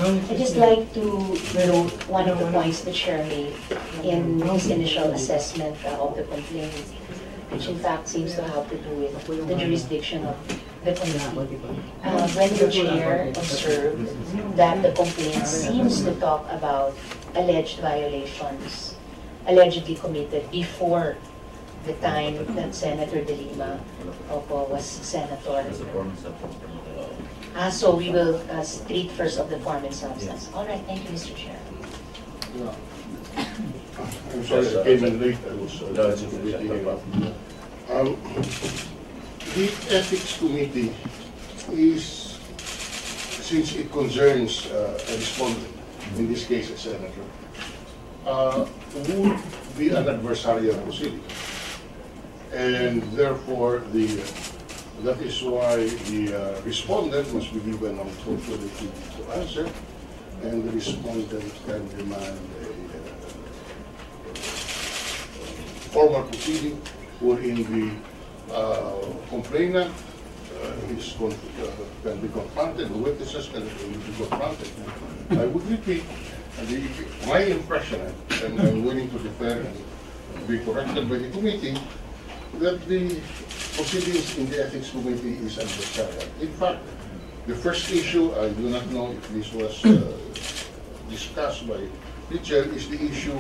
I'd just like to note one of the points the chair made in his initial assessment of the complaint, which in fact seems to have to do with the jurisdiction of the committee. When the chair observed that the complaint seems to talk about alleged violations allegedly committed before the time that Senator De Lima was senator. So we will treat first of the form and substance. All right, thank you, Mr. Chair. I'm sorry, I came in late. I was the Ethics Committee is, since it concerns a respondent, in this case a senator, would be an adversarial proceeding. And therefore, that is why the respondent must be given an opportunity to answer, and the respondent can demand a formal proceeding wherein the complainant can be confronted, the witnesses can be confronted. I would repeat, my impression, and I'm willing to defer and be corrected by the committee, that the proceedings in the Ethics Committee is adversarial. In fact, the first issue, I do not know if this was discussed by the chair, is the issue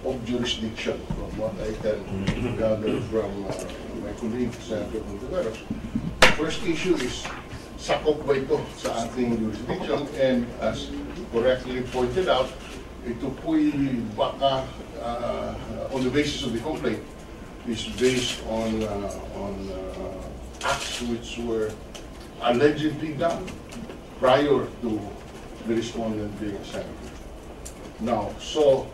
of jurisdiction, from what I can gather from my colleague, Senator Hontiveros. The first issue is sakop ba ito sa ating jurisdiction, and as correctly pointed out, ito po'y baka on the basis of the complaint is based on acts which were allegedly done prior to the respondent being a senator. Now, so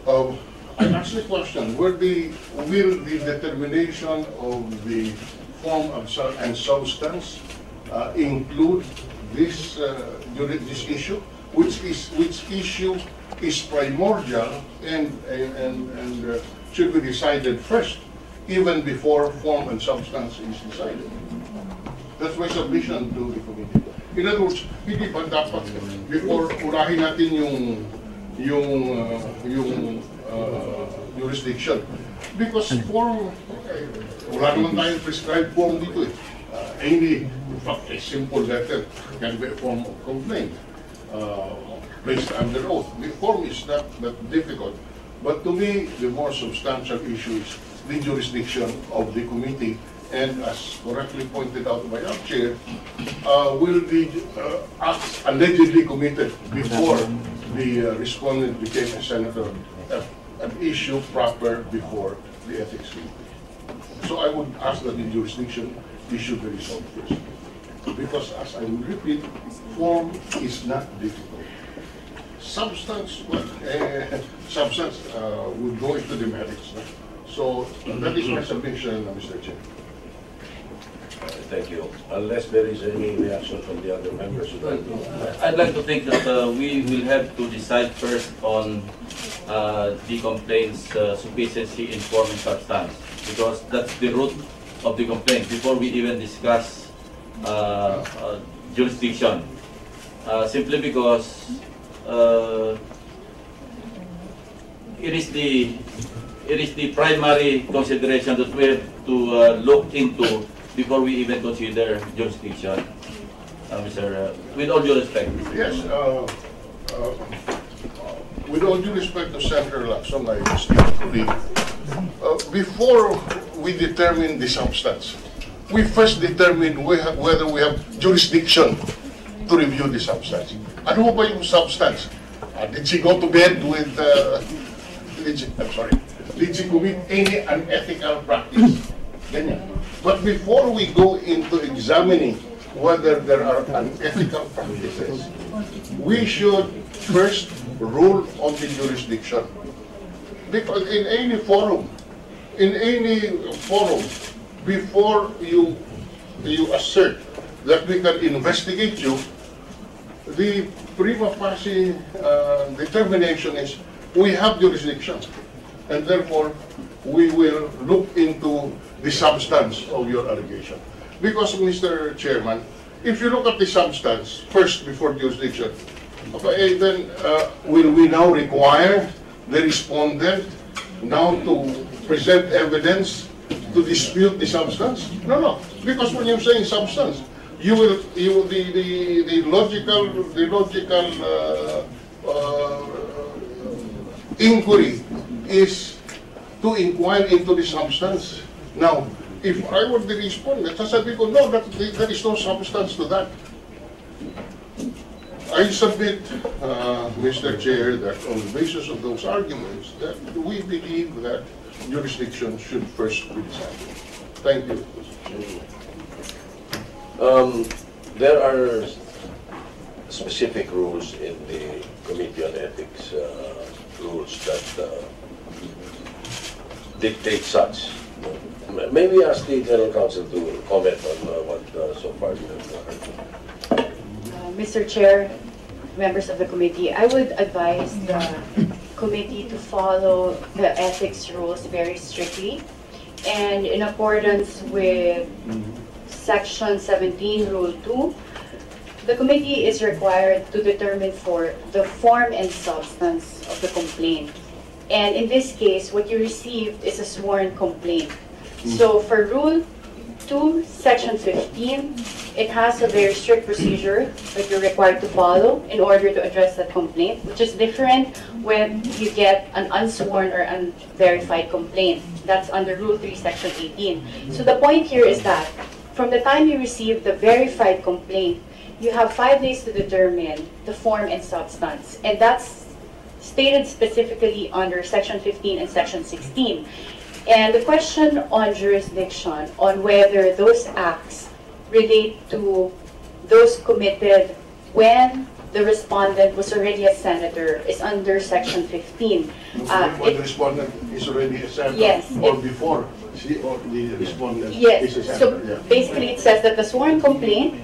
I ask the question: will the determination of the form and substance include this issue, which issue is primordial and should be decided first, even before form and substance is decided? That's my submission to the committee. In other words, hindi ba dapat before urahin natin yung jurisdiction? Because form, wala naman tayong prescribed form dito eh. Any, in fact, a simple letter can be a form of complaint placed under oath. The form is not that difficult. But to me, the more substantial issue is the jurisdiction of the committee, and as correctly pointed out by our chair, will the acts allegedly committed before the respondent became a senator an issue proper before the ethics committee. So I would ask that the jurisdiction issue be resolved first. Because as I will repeat, form is not difficult. Substance, well, substance would go into the merits. So that is my submission, Mr. Chair. Thank you. Unless there is any reaction from the other members. I'd like to think that we will have to decide first on the complaint's sufficiency in form and substance, because that's the root of the complaint before we even discuss jurisdiction. Simply because it is the primary consideration that we have to look into before we even consider jurisdiction, Mr. With all due respect. Yes, with all due respect to Senator Lacson, I distinctly, before we determine the substance, we first determine whether we have jurisdiction to review the substance. Ano ba yung substance? Did she go to bed with, did she commit any unethical practice? Ganyan. But before we go into examining whether there are unethical practices, we should first rule on the jurisdiction. Because in any forum, before you assert that we can investigate you, the prima facie determination is we have jurisdiction, and therefore we will look into the substance of your allegation. Because, Mr. Chairman, if you look at the substance first before jurisdiction, okay, then will we now require the respondent now to present evidence to dispute the substance? No, no. Because when you're saying substance, the logical inquiry is to inquire into the substance. Now, if I were the respondent, sasabihin ko, no, there is no substance to that. I submit, Mr. Chair, that on the basis of those arguments, that we believe that jurisdiction should first be decided. Thank you. There are specific rules in the Committee on Ethics rules that dictate such. May we ask the General Counsel to comment on what so far you have heard? Mr. Chair, members of the committee, I would advise the committee to follow the ethics rules very strictly, and in accordance with Section 17, Rule 2, the committee is required to determine for the form and substance of the complaint. And in this case, what you received is a sworn complaint. So for Rule 2, Section 15, it has a very strict procedure that you're required to follow in order to address that complaint, which is different when you get an unsworn or unverified complaint. That's under Rule 3, Section 18. So the point here is that from the time you receive the verified complaint, you have 5 days to determine the form and substance. And that's stated specifically under Section 15 and Section 16. And the question on jurisdiction, on whether those acts relate to those committed when the respondent was already a senator, is under Section 15. When the respondent is already a senator, yes, or before or the respondent yes, is a senator. so yeah. basically it says that the sworn complaint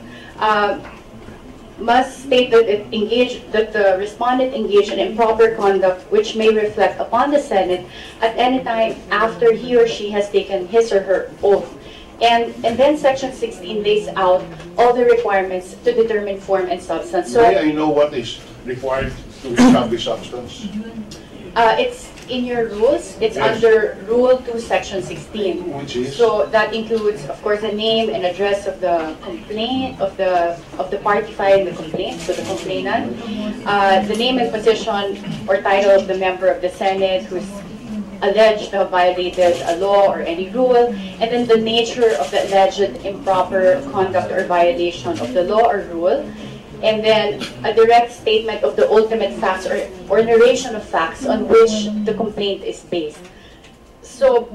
must state that the respondent engaged in improper conduct which may reflect upon the Senate at any time after he or she has taken his or her oath. And then Section 16 lays out all the requirements to determine form and substance. So May I know what is required to establish substance? it's in your rules. It's Yes. under Rule 2, Section 16. Which is? So that includes, of course, the name and address of the complaint, of the party filing the complaint, so the complainant, the name and position or title of the member of the Senate who's alleged to have violated a law or any rule, and then the nature of the alleged improper conduct or violation of the law or rule, and then a direct statement of the ultimate facts or narration of facts on which the complaint is based. So,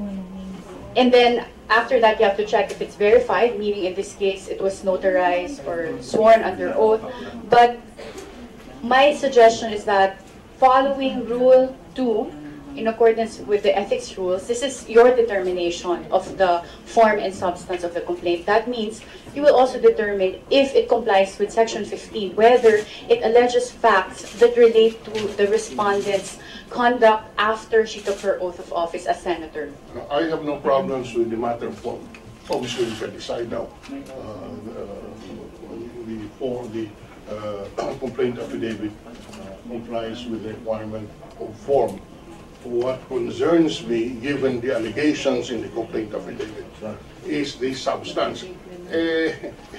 and then after that you have to check if it's verified, meaning in this case it was notarized or sworn under oath. But my suggestion is that following Rule 2, in accordance with the ethics rules, this is your determination of the form and substance of the complaint. That means you will also determine if it complies with Section 15, whether it alleges facts that relate to the respondent's conduct after she took her oath of office as senator. I have no problems with the matter of form. Obviously, we can decide now. The complaint affidavit complies with the requirement of form. What concerns me, given the allegations in the complaint affidavit, is the substance.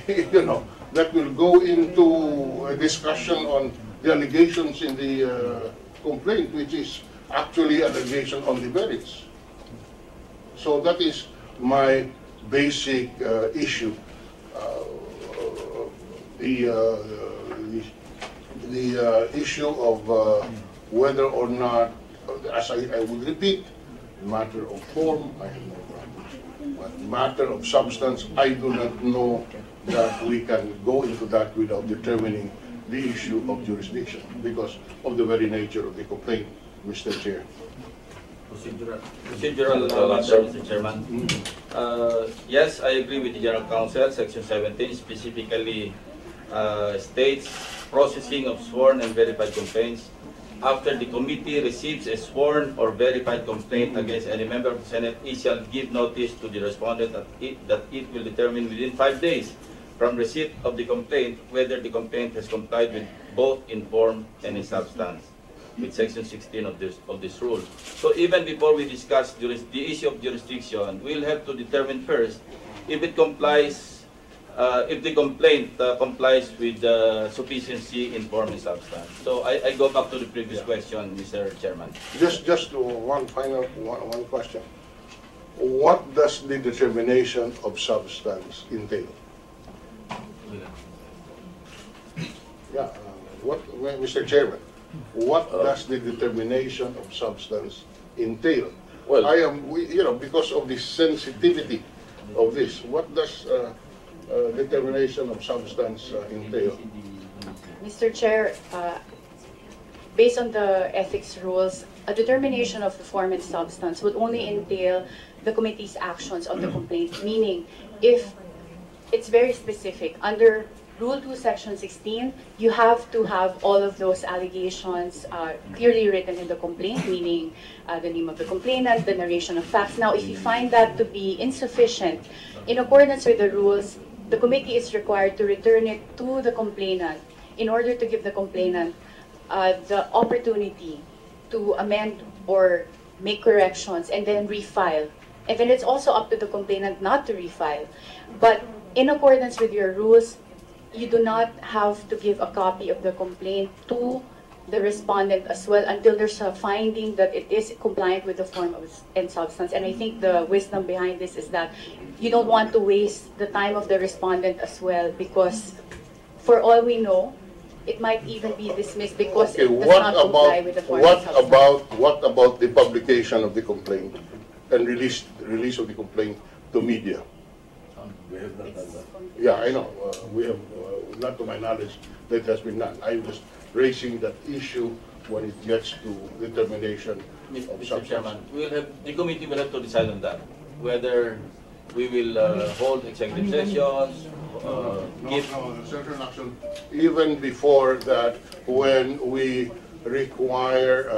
You know, that will go into a discussion on the allegations in the complaint, which is actually an allegation on the merits. So that is my basic issue. The issue of whether or not, as I would repeat, matter of form, I have no problem. But matter of substance, I do not know that we can go into that without determining the issue of jurisdiction because of the very nature of the complaint, Mr. Chair. Procedural matter, Mr. Chairman. Yes, I agree with the General Counsel. Section 17 specifically states processing of sworn and verified complaints. After the committee receives a sworn or verified complaint against any member of the Senate, it shall give notice to the respondent that it will determine within 5 days from receipt of the complaint whether the complaint has complied with both in form and in substance, with Section 16 of this rule. So even before we discuss the issue of jurisdiction, we'll have to determine first if it complies, if the complaint complies with sufficiency in form and substance. So I go back to the previous question, Mr. Chairman. Just one final one question. What does the determination of substance entail? Yeah, Mr. Chairman, what does the determination of substance entail? Well, because of the sensitivity of this, what does determination of substance entail? Mr. Chair, based on the ethics rules, a determination of the form and substance would only entail the committee's actions on the complaint, meaning if it's very specific. Under Rule 2, Section 16, you have to have all of those allegations clearly written in the complaint, meaning the name of the complainant, the narration of facts. Now, if you find that to be insufficient, in accordance with the rules, the committee is required to return it to the complainant in order to give the complainant the opportunity to amend or make corrections and then refile. And then it's also up to the complainant not to refile. But in accordance with your rules, you do not have to give a copy of the complaint to the respondent as well until there's a finding that it is compliant with the form and substance. And I think the wisdom behind this is that you don't want to waste the time of the respondent as well, because for all we know, it might even be dismissed because it does not comply with the form and substance. What about the publication of the complaint and release of the complaint to media? we have not done that. Yeah, I know. We have, not to my knowledge, that has been done. I was raising that issue when it gets to determination of Mr. substance. Chairman, the committee will have to decide on that, whether we will hold executive sessions, give... Certain action, even before that, when we require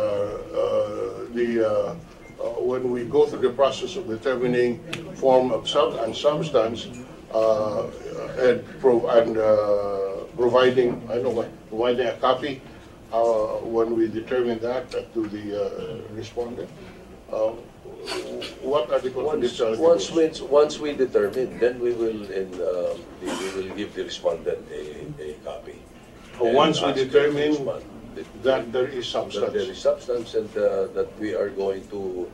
when we go through the process of determining form of substance and providing, providing a copy when we determine that to the respondent. What are the conditions? Once we determine, then we will give the respondent a copy. Once we determine that there is substance. That there is substance, and that we are going to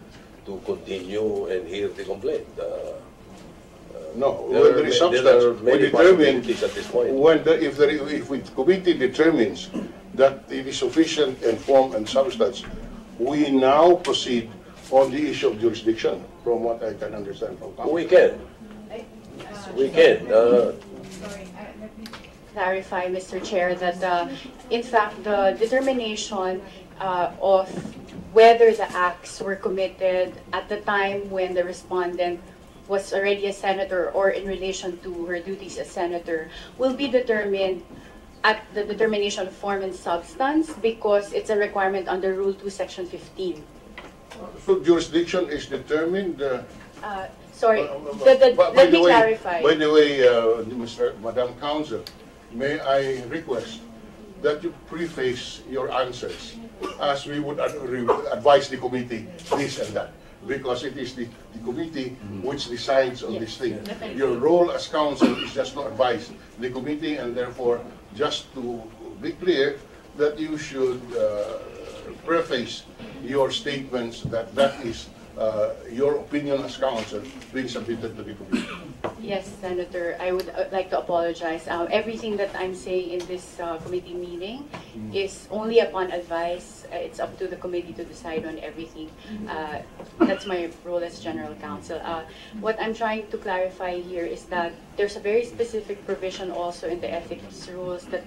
continue and hear the complaint. No, when there is substance, we determine at this point. If the committee determines that it is sufficient in form and substance, we now proceed on the issue of jurisdiction, from what I can understand from Congress. We can. We can. Sorry, let me clarify, Mr. Chair, that in fact the determination of whether the acts were committed at the time when the respondent was already a senator or in relation to her duties as senator will be determined at the determination of form and substance, because it's a requirement under Rule 2, Section 15. So jurisdiction is determined. Sorry, By let the me way, clarify. By the way, Madam Counsel, may I request that you preface your answers as we would advise the committee this and that, because it is the committee which decides on this thing. Definitely. Your role as counsel is just to advise the committee, and therefore just to be clear that you should preface your statements that is your opinion as counsel being submitted to the committee. Yes, Senator, I would like to apologize. Everything that I'm saying in this committee meeting is only upon advice. It's up to the committee to decide on everything. That's my role as general counsel. What I'm trying to clarify here is that there's a very specific provision also in the ethics rules that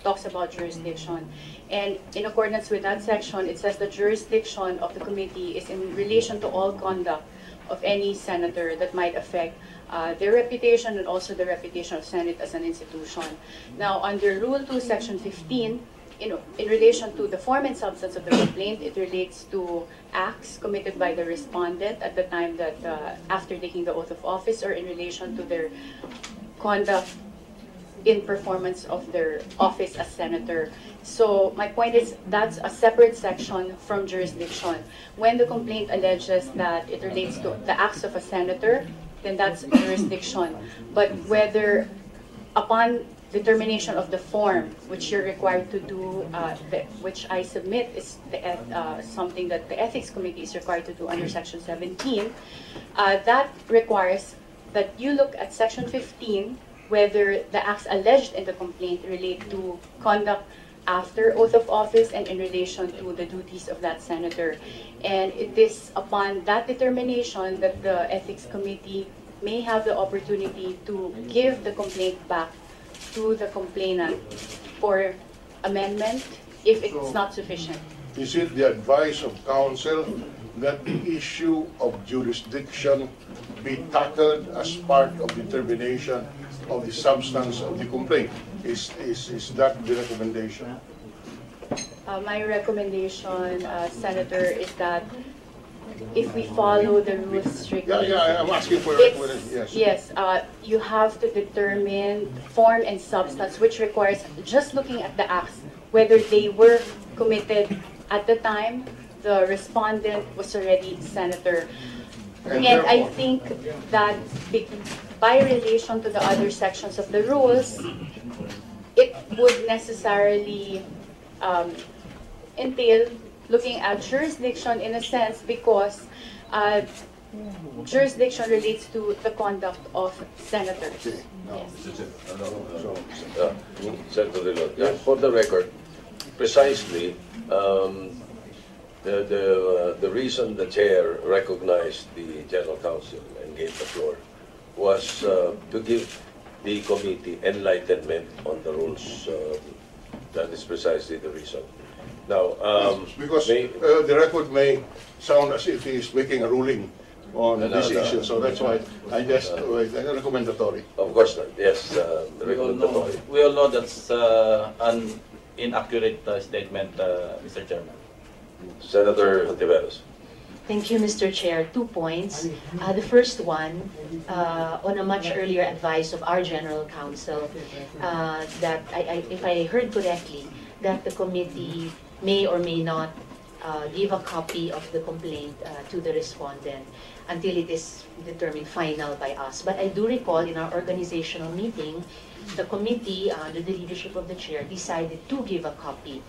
talks about jurisdiction. And in accordance with that section, it says the jurisdiction of the committee is in relation to all conduct of any senator that might affect their reputation and also the reputation of Senate as an institution. Now, under Rule 2, Section 15, in relation to the form and substance of the complaint, it relates to acts committed by the respondent at the time that, after taking the oath of office, or in relation to their conduct in performance of their office as senator. So my point is that's a separate section from jurisdiction. When the complaint alleges that it relates to the acts of a senator, then that's jurisdiction. But whether upon determination of the form, which you're required to do, which I submit is something that the Ethics Committee is required to do under Section 17, that requires that you look at Section 15, whether the acts alleged in the complaint relate to conduct after oath of office and in relation to the duties of that senator. And it is upon that determination that the Ethics Committee may have the opportunity to give the complaint back to the complainant for amendment if it's not sufficient. Is it the advice of counsel that the issue of jurisdiction be tackled as part of determination of the substance of the complaint? Is that the recommendation? My recommendation, Senator, is that if we follow the rules strictly, I'm asking for a recommendation. Yes. You have to determine form and substance, which requires just looking at the acts, whether they were committed at the time the respondent was already senator. And I think that by relation to the other sections of the rules, it would necessarily entail looking at jurisdiction in a sense because jurisdiction relates to the conduct of senators. Yes. Senator Drilon, for the record, precisely the reason the chair recognized the general counsel and gave the floor was to give the committee enlightenment on the rules. That is precisely the reason. Now, because the record may sound as if he is making a ruling on this issue, so that's why I just recommendatory. Of course not. Yes, recommendatory. We all know that's an inaccurate statement, Mr. Chairman. Senator Hontiveros. Thank you, Mr. Chair. 2 points. The first one, on a much earlier advice of our General Counsel, that if I heard correctly, that the committee may or may not give a copy of the complaint to the respondent until it is determined final by us. But I do recall in our organizational meeting, the committee, under the leadership of the chair, decided to give a copy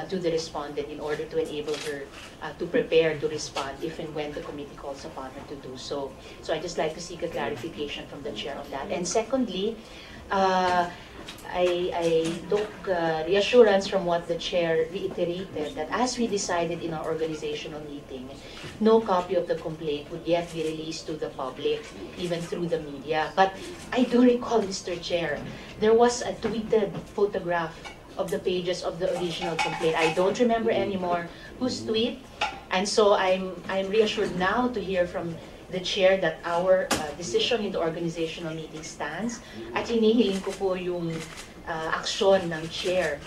to the respondent in order to enable her to prepare to respond if and when the committee calls upon her to do so. So I'd just like to seek a clarification from the chair on that. And secondly, I took reassurance from what the chair reiterated that as we decided in our organizational meeting, no copy of the complaint would yet be released to the public, even through the media. But I do recall, Mr. Chair, there was a tweeted photograph of the pages of the original complaint. I don't remember anymore whose tweet, and so I'm reassured now to hear from the chair that our decision in the organizational meeting stands. At hinihiling ko po yung aksyon ng chair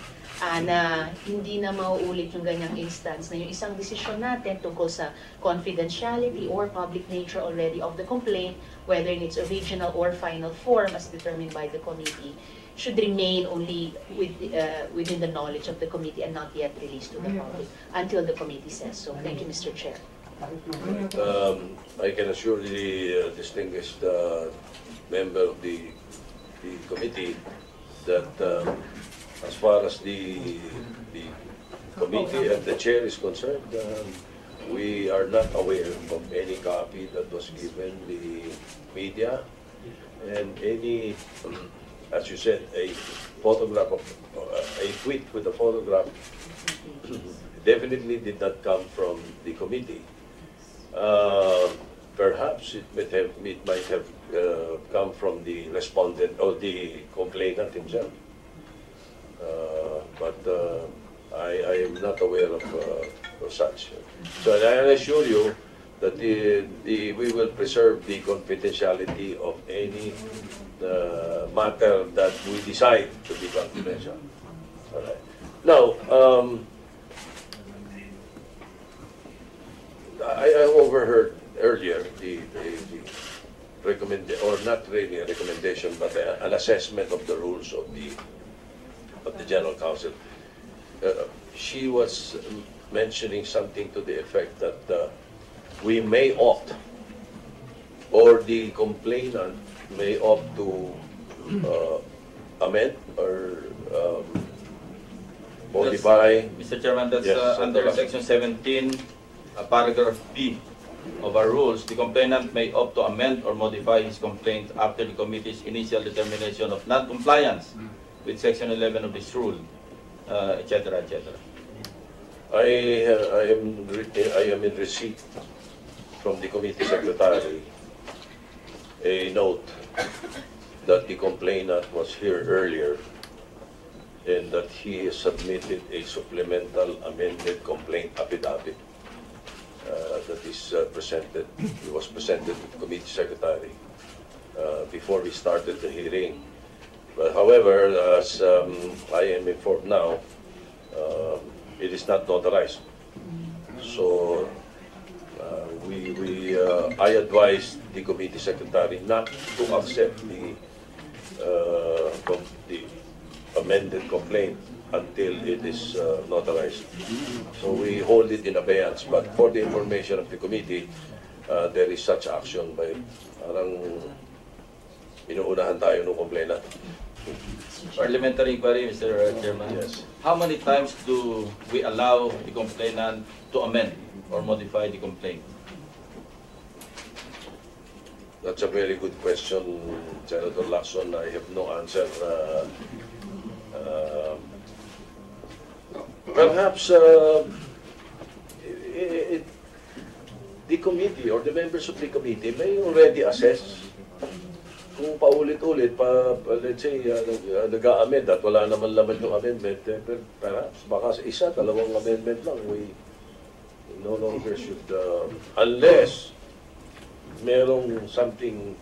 na hindi na mauulit yung ganyang instance na yung isang desisyon natin tungkol sa confidentiality or public nature already of the complaint, whether in its original or final form as determined by the committee, should remain only within the knowledge of the committee and not yet released to the public until the committee says so. Thank you, Mr. Chair. I can assure the distinguished member of the committee that as far as the committee and the chair is concerned, we are not aware of any copy that was given the media, and any, as you said, a photograph of a tweet with a photograph definitely did not come from the committee. Perhaps it might have come from the respondent or the complainant himself. But I am not aware of such. So I assure you that we will preserve the confidentiality of any matter that we decide to be confidential. All right. Now, I overheard earlier the or not really a recommendation, but an assessment of the rules of the General Counsel. She was mentioning something to the effect that we may opt, or the complainant may opt to amend or modify. Mr. Chairman, that's Yes, under Section 17, paragraph B of our rules. The complainant may opt to amend or modify his complaint after the committee's initial determination of non-compliance with Section 11 of this rule, etc., etc. I am in receipt from the committee secretary a note that the complainant was here earlier and that he has submitted a supplemental amended complaint affidavit that is presented. It was presented to the committee secretary before we started the hearing. But however, as I am informed now, it is not notarized. So I advise the committee secretary not to accept the amended complaint until it is notarized. So we hold it in abeyance, but for the information of the committee, there is such action by parang inuunahan tayo ng complainant. Parliamentary inquiry, Mr. Chairman. Yes. How many times do we allow the complainant to amend or modify the complaint? That's a very good question, Senator Lacson. I have no answer. Perhaps the committee or the members of the committee may already assess kung paulit-ulit let's say nag-a-amend at wala naman laman yung amendment, perhaps baka sa isa, dalawang amendment lang, we no longer should unless merong something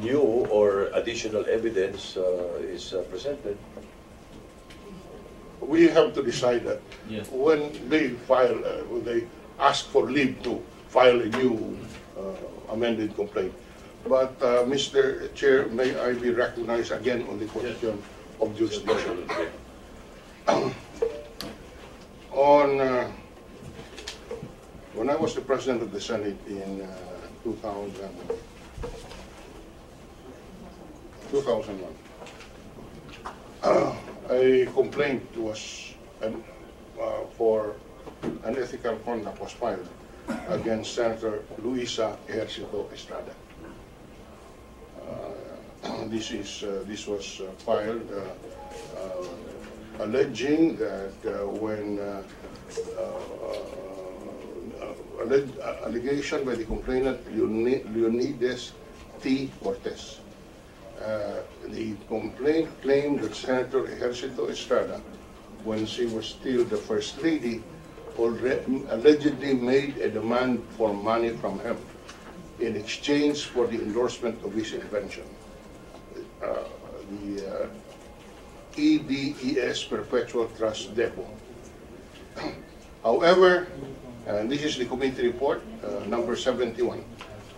new or additional evidence is presented. We have to decide that Yes. when they file, when they ask for leave to file a new amended complaint. But Mr. Chair, may I be recognized again on the question of jurisdiction? When I was the President of the Senate in 2001, a complaint was for unethical conduct was filed against Senator Luisa Ejercito Estrada. This was filed alleging that when allegation by the complainant Leonidas T. Cortez. The complaint claimed that Senator Ejercito Estrada, when she was still the First Lady, allegedly made a demand for money from him in exchange for the endorsement of his invention, the EDES Perpetual Trust Depot. However, and this is the committee report, number 71.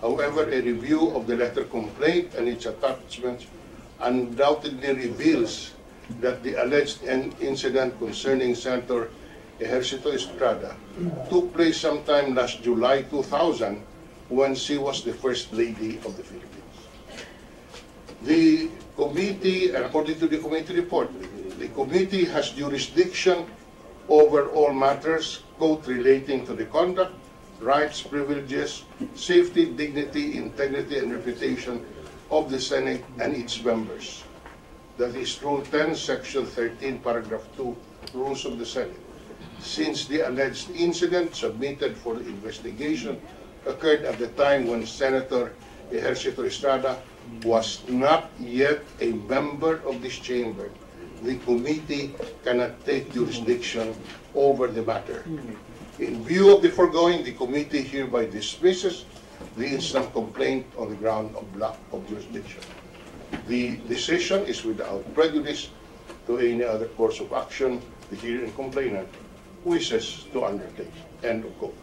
However, a review of the letter complaint and its attachments undoubtedly reveals that the alleged incident concerning Senator Ejercito Estrada took place sometime last July 2000 when she was the First Lady of the Philippines. The committee, and according to the committee report, the committee has jurisdiction over all matters, quote, relating to the conduct, rights, privileges, safety, dignity, integrity, and reputation of the Senate and its members. That is Rule 10, Section 13, Paragraph 2, Rules of the Senate. Since the alleged incident submitted for the investigation occurred at the time when Senator Ejercito Estrada was not yet a member of this chamber, the committee cannot take jurisdiction over the matter. In view of the foregoing, the committee hereby dismisses the instant complaint on the ground of lack of jurisdiction. The decision is without prejudice to any other course of action the hearing complainant wishes to undertake. End of quote.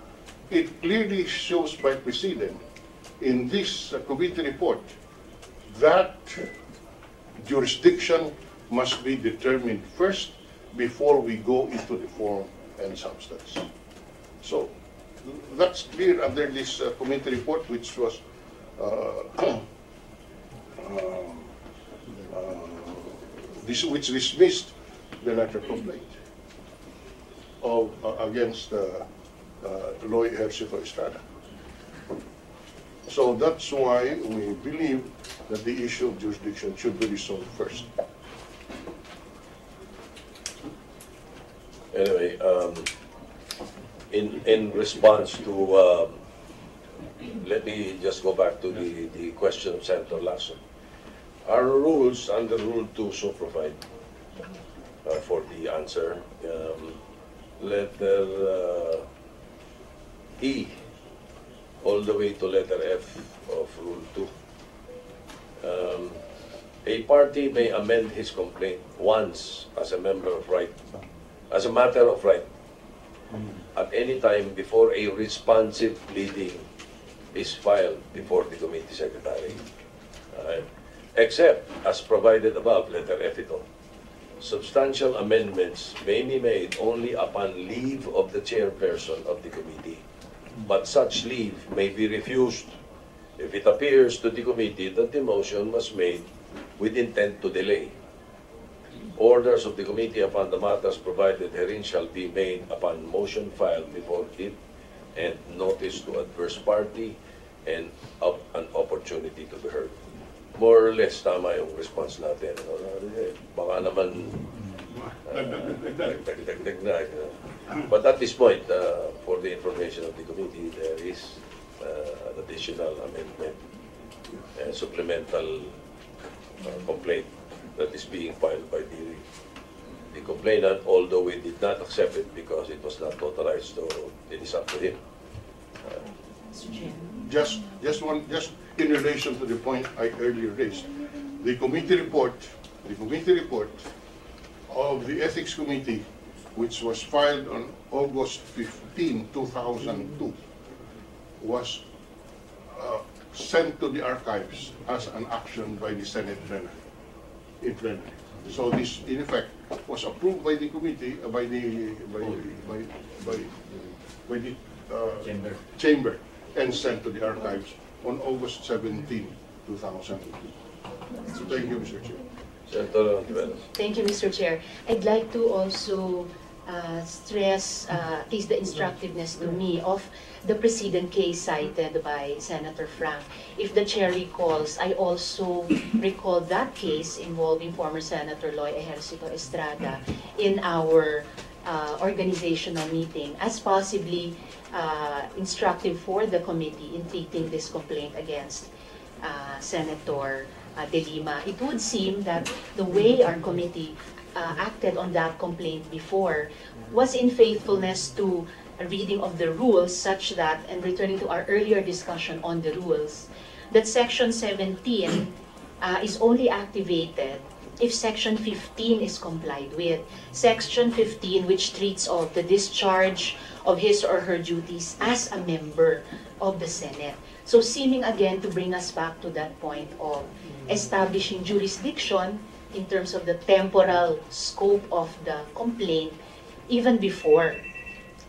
It clearly shows by precedent in this committee report that jurisdiction must be determined first before we go into the form and substance. So that's clear under this committee report, which was which dismissed the letter complaint of against Loy Ejercito Estrada. So that's why we believe that the issue of jurisdiction should be resolved first. Anyway, in response to, let me just go back to the question of Senator Lasso. Our rules under Rule 2 so provide for the answer. Letter E all the way to letter F of Rule 2. A party may amend his complaint once as a member of right, as a matter of right, at any time before a responsive pleading is filed before the committee secretary. Except as provided above, letter F ito. Substantial amendments may be made only upon leave of the chairperson of the committee, but such leave may be refused if it appears to the committee that the motion was made with intent to delay. Orders of the committee upon the matters provided herein shall be made upon motion filed before it and notice to adverse party and an opportunity to be heard. More or less tama yung response natin. Baka naman dagdag na. But at this point, for the information of the committee, there is an additional amendment, supplemental complaint that is being filed by the complainant, although we did not accept it because it was not authorized, so it is up to him. Just in relation to the point I earlier raised, the committee report of the Ethics Committee, which was filed on August 15, 2002, was sent to the archives as an action by the Senate in plenary. So this, in effect, was approved by the committee, by the chamber, and sent to the archives on August 17, 2002. Thank you, Mr. Chair. Senator Hontiveros. Thank you, Mr. Chair. I'd like to also stress at least the instructiveness to me of the precedent case cited by Senator Frank. If the chair recalls, I also recall that case involving former Senator Loy Ejercito Estrada in our organizational meeting as possibly instructive for the committee in treating this complaint against Senator De Lima. It would seem that the way our committee acted on that complaint before was in faithfulness to a reading of the rules, such that, and returning to our earlier discussion on the rules, that Section 17 is only activated if Section 15 is complied with. Section 15, which treats of the discharge of his or her duties as a member of the Senate. So seeming again to bring us back to that point of establishing jurisdiction in terms of the temporal scope of the complaint, even before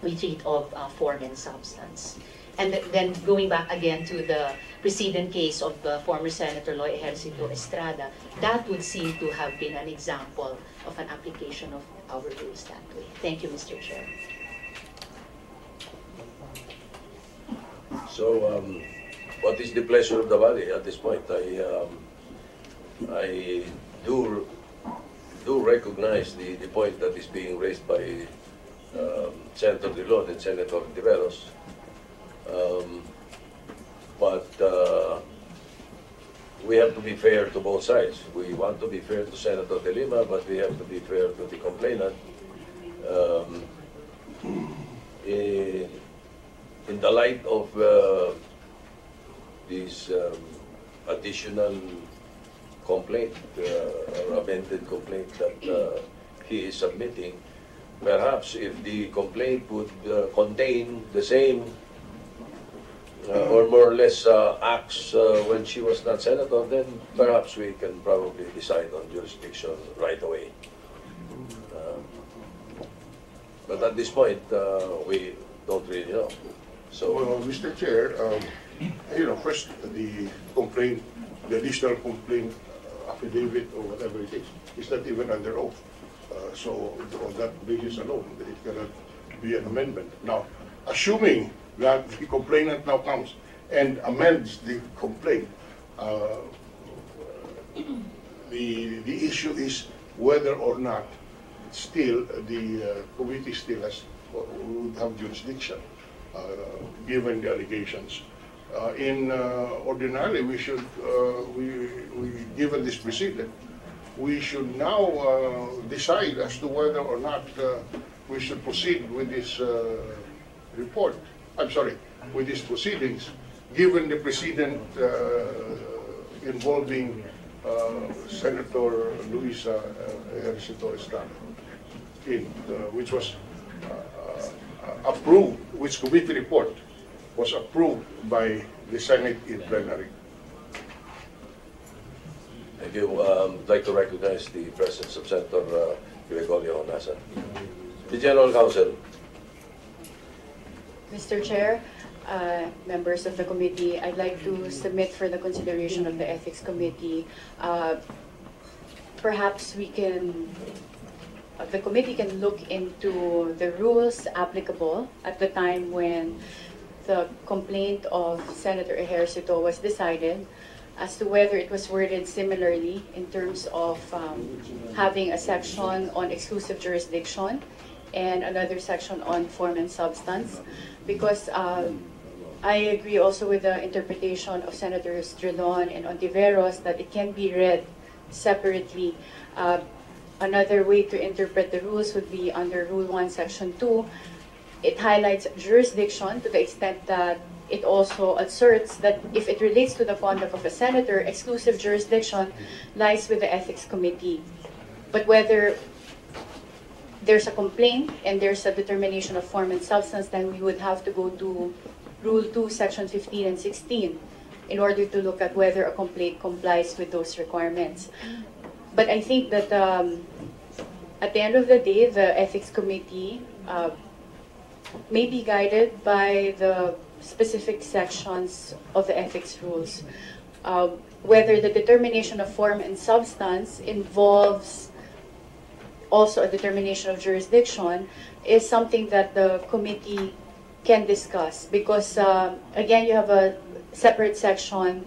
we treat of form and substance. And then going back again to the precedent case of the former Senator Loy Ejercito Estrada, that would seem to have been an example of an application of our rules that way. Thank you, Mr. Chair. So, what is the pleasure of the body at this point? I do recognize the point that is being raised by Senator Drilon and Senator Hontiveros, but we have to be fair to both sides. We want to be fair to Senator De Lima, but we have to be fair to the complainant. In the light of this additional complaint or amended complaint that he is submitting, perhaps if the complaint would contain the same or more or less acts when she was not senator, then perhaps we can probably decide on jurisdiction right away. But at this point, we don't really know. So, Well, Mr. Chair, first the complaint, the additional complaint affidavit or whatever it is not even under oath. So on that basis alone, it cannot be an amendment. Now, assuming that the complainant now comes and amends the complaint, the issue is whether or not still the committee still would have jurisdiction given the allegations. Ordinarily, we should, given this precedent, we should now decide as to whether or not we should proceed with this report. I'm sorry, with these proceedings, given the precedent involving Senator Luisa Ejercito Estrada, which was approved, which committee report was approved by the Senate in plenary. thank you. I'd like to recognize the presence of Senator Gregorio Nasa. The General Counsel. Mr. Chair, members of the committee, I'd like to submit for the consideration of the Ethics Committee. Perhaps we can, the committee can look into the rules applicable at the time when the complaint of Senator Ejercito was decided, as to whether it was worded similarly in terms of having a section on exclusive jurisdiction and another section on form and substance, because I agree also with the interpretation of Senators Drilon and Hontiveros that it can be read separately. Another way to interpret the rules would be under Rule 1, Section 2. It highlights jurisdiction to the extent that it also asserts that if it relates to the conduct of a senator, exclusive jurisdiction lies with the Ethics Committee. But whether there's a complaint and there's a determination of form and substance, then we would have to go to Rule 2, Section 15 and 16 in order to look at whether a complaint complies with those requirements. But I think that at the end of the day, the Ethics Committee may be guided by the specific sections of the ethics rules. Whether the determination of form and substance involves also a determination of jurisdiction is something that the committee can discuss, because again, you have a separate section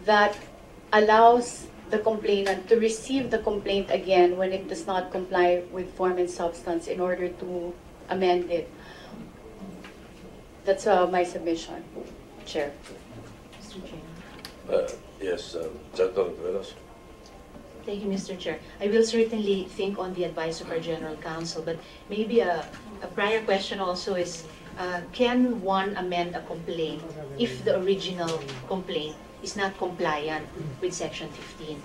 that allows the complainant to receive the complaint again when it does not comply with form and substance in order to amend it. That's my submission, Chair. Mr. Chair. Yes, Senator Hontiveros. Thank you, Mr. Chair. I will certainly think on the advice of our General Counsel, but maybe a prior question also is, can one amend a complaint if the original complaint is not compliant with Section 15?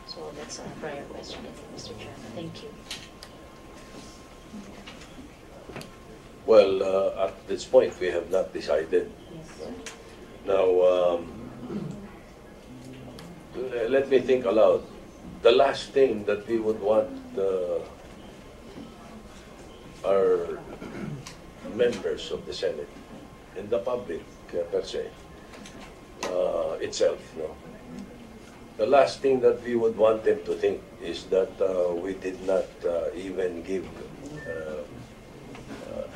So that's a prior question, Mr. Chair. Thank you. Well, at this point, we have not decided. Yes. Now, let me think aloud. The last thing that we would want our members of the Senate and the public per se itself, no? The last thing that we would want them to think is that we did not even give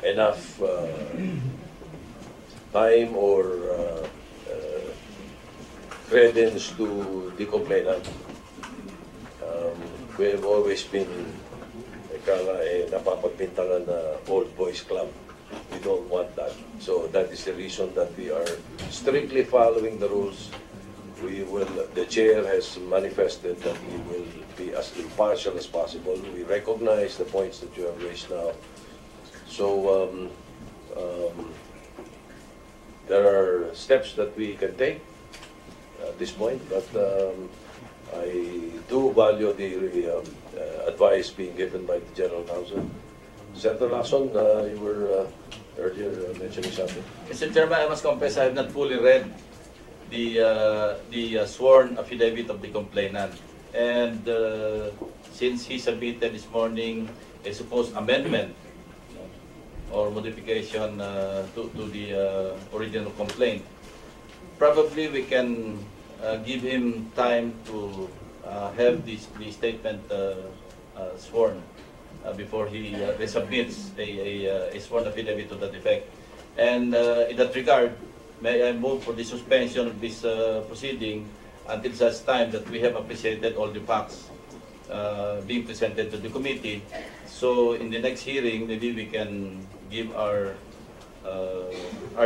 enough time or credence to the complainant. We have always been napapagpintangan na old boys club. We don't want that. So that is the reason that we are strictly following the rules. The chair has manifested that we will be as impartial as possible. We recognize the points that you have raised now. So there are steps that we can take at this point, but I do value the advice being given by the General Counsel. Senator Lacson, you were earlier mentioning something. Mr. Chairman, I must confess I have not fully read the sworn affidavit of the complainant. And since he submitted this morning a supposed amendment or modification to the original complaint, probably we can give him time to have the statement sworn before he resubmits a sworn affidavit to that effect. And in that regard, may I move for the suspension of this proceeding until such time that we have appreciated all the facts being presented to the committee. So in the next hearing, maybe we can give our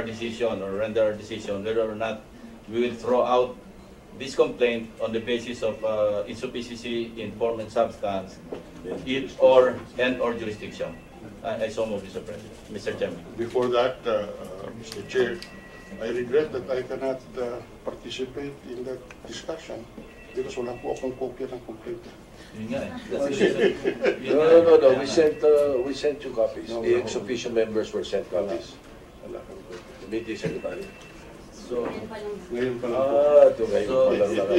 decision or render our decision whether or not we will throw out this complaint on the basis of insufficiency in form and substance, or jurisdiction. I so move, Mr. President. Mr. Chairman. Before that, Mr. Chair, I regret that I cannot participate in that discussion because wala po akong kopya ng complaint. Yun nga eh. No. We sent you copies. The ex-officio members were sent copies. Committee Secretary. So, Ngayon pa lang po.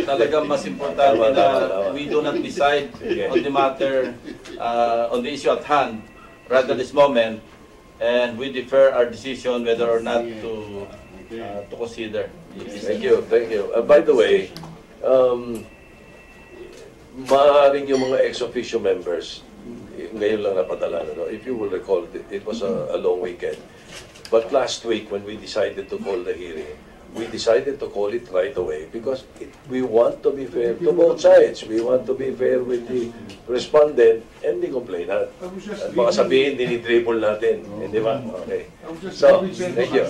talagang mas importante na we do not decide on the matter, on the issue at hand, rather this moment, and we defer our decision whether or not to consider. Thank you. By the way, maaaring yung mga ex-officio members, ngayon lang napadala, no? If you will recall, it was a long weekend. But last week, when we decided to call the hearing, we decided to call it right away because we want to be fair to both sides. We want to be fair with the respondent and the complainant. At baka sabihin, dinidribble natin. Hindi ba? Okay. So, thank you.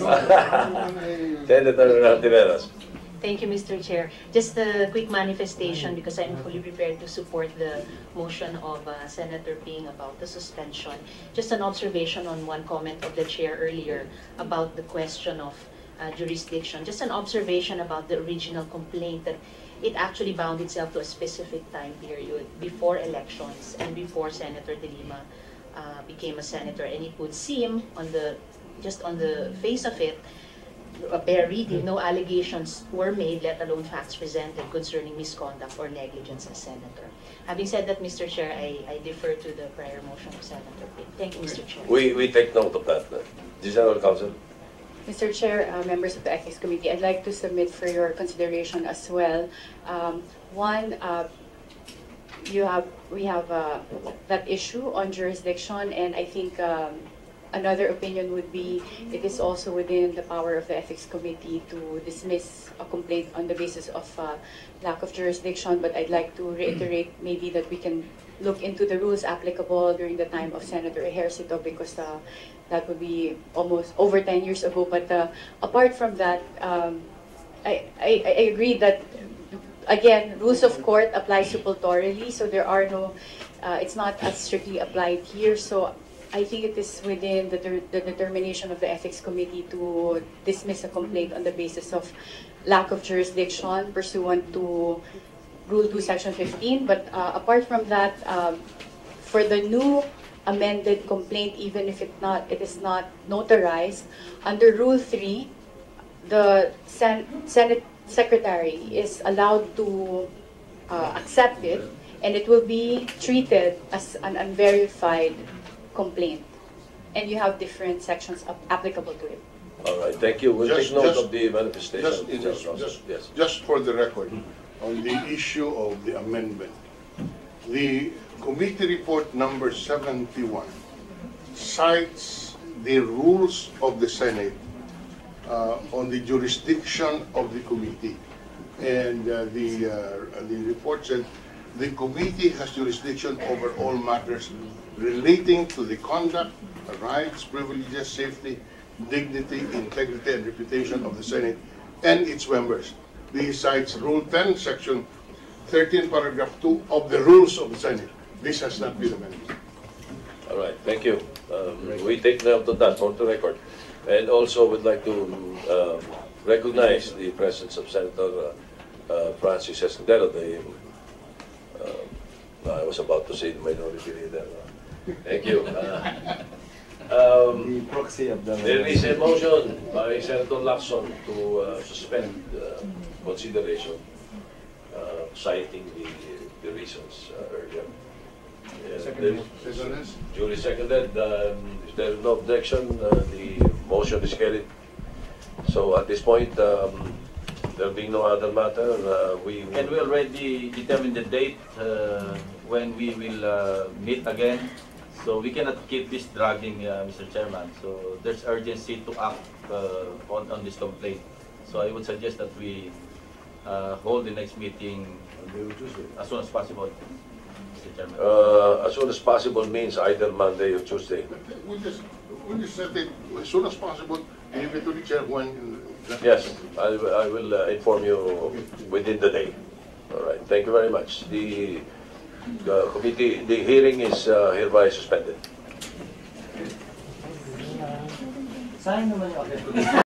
Senator Hontiveros. Thank you, Mr. Chair. Just a quick manifestation because I'm fully prepared to support the motion of Senator Ping about the suspension. Just an observation on one comment of the chair earlier about the question of jurisdiction. Just an observation about the original complaint that it actually bound itself to a specific time period before elections and before Senator De Lima became a senator, and it would seem just on the face of it, a bare reading, no allegations were made, let alone facts presented concerning misconduct or negligence as senator. Having said that, Mr. Chair, I defer to the prior motion of Senator Ping. Thank you, Mr. Chair. We take note of that. General Counsel. Mr. Chair, members of the Ethics Committee, I'd like to submit for your consideration as well. One, we have that issue on jurisdiction, and I think another opinion would be it is also within the power of the Ethics Committee to dismiss a complaint on the basis of lack of jurisdiction, but I'd like to reiterate maybe that we can look into the rules applicable during the time of Senator Ejercito because that would be almost over 10 years ago. But apart from that, I agree that, again, rules of court apply supletorily, so there are no, it's not as strictly applied here. So I think it is within the determination of the Ethics Committee to dismiss a complaint on the basis of lack of jurisdiction pursuant to Rule 2, Section 15. But apart from that, for the new amended complaint, even if it is not notarized, under Rule 3, the Senate Secretary is allowed to accept it, and it will be treated as an unverified complaint, and you have different sections applicable to it. All right, thank you. We'll take note of the manifestation. Just for the record, on the issue of the amendment, the committee report number 71 cites the rules of the Senate on the jurisdiction of the committee, and the report said the committee has jurisdiction over all matters relating to the conduct, rights, privileges, safety, dignity, integrity, and reputation of the Senate and its members. This cites Rule 10, Section 13, Paragraph 2 of the Rules of the Senate. This has not been amended. All right, thank you. We take note of that for the record. And also would like to recognize the presence of Senator Francis Escudero, I was about to say the minority leader. Thank you. The proxy of the... There is a motion by Senator Lacson to suspend consideration, citing the reasons earlier. Duly seconded. If there is no objection, the motion is carried. So at this point, there being no other matter, we will... And we already determined the date when we will meet again. So we cannot keep this dragging, Mr. Chairman. So there's urgency to act on this complaint. So I would suggest that we hold the next meeting as soon as possible, Mr. Chairman. As soon as possible means either Monday or Tuesday. We just set it as soon as possible, and give it to the chair when... Yes, I will inform you within the day. All right, thank you very much. The committee, the hearing is hereby suspended. Saan naman yung